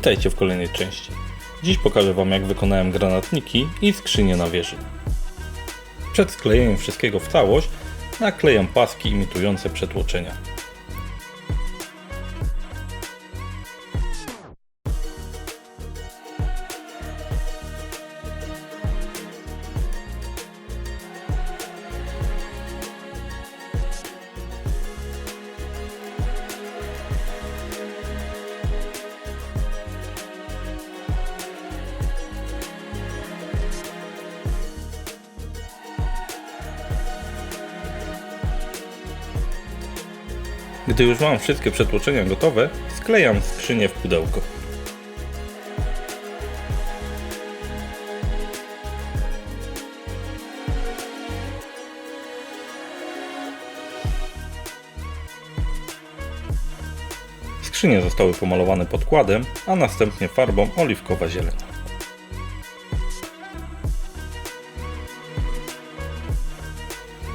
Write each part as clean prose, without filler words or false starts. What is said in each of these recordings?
Witajcie w kolejnej części. Dziś pokażę Wam, jak wykonałem granatniki i skrzynię na wieży. Przed sklejeniem wszystkiego w całość naklejam paski imitujące przetłoczenia. Gdy już mam wszystkie przetłoczenia gotowe, sklejam skrzynię w pudełko. Skrzynie zostały pomalowane podkładem, a następnie farbą oliwkowa zieleń.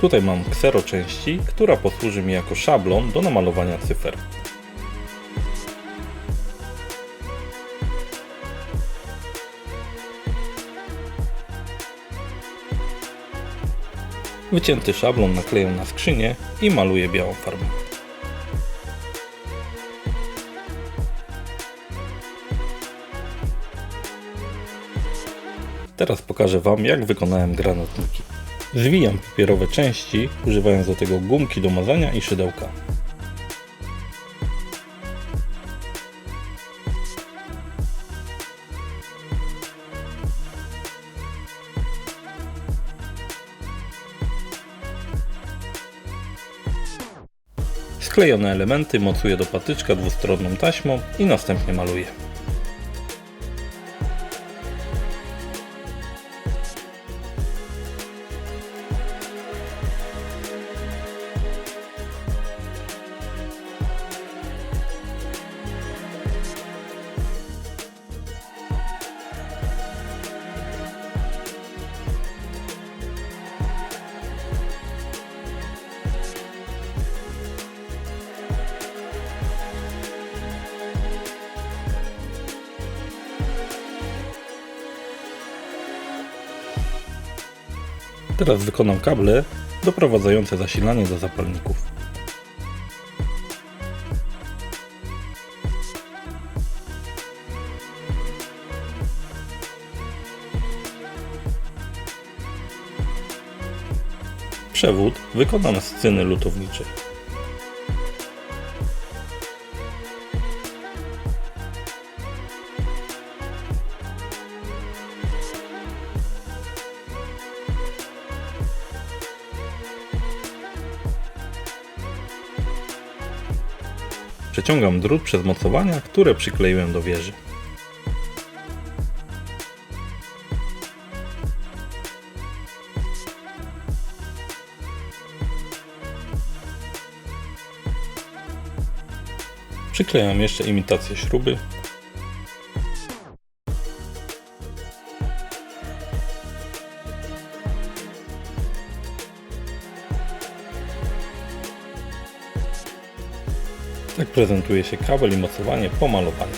Tutaj mam ksero części, która posłuży mi jako szablon do namalowania cyfer. Wycięty szablon nakleję na skrzynię i maluję białą farbą. Teraz pokażę Wam, jak wykonałem granatniki. Zwijam papierowe części, używając do tego gumki do mazania i szydełka. Sklejone elementy mocuję do patyczka dwustronną taśmą i następnie maluję. Teraz wykonam kable doprowadzające zasilanie do zapalników. Przewód wykonam z cyny lutowniczej. Przeciągam drut przez mocowania, które przykleiłem do wieży. Przyklejam jeszcze imitację śruby. Tak prezentuje się kabel i mocowanie po malowaniu.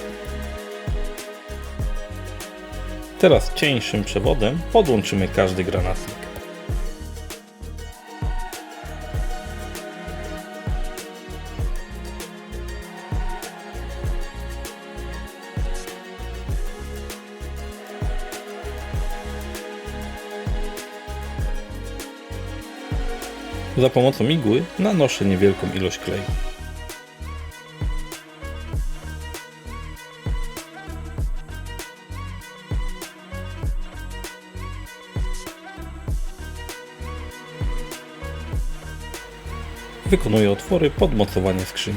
Teraz cieńszym przewodem podłączymy każdy granatnik. Za pomocą igły nanoszę niewielką ilość kleju. Wykonuję otwory pod mocowanie skrzyni.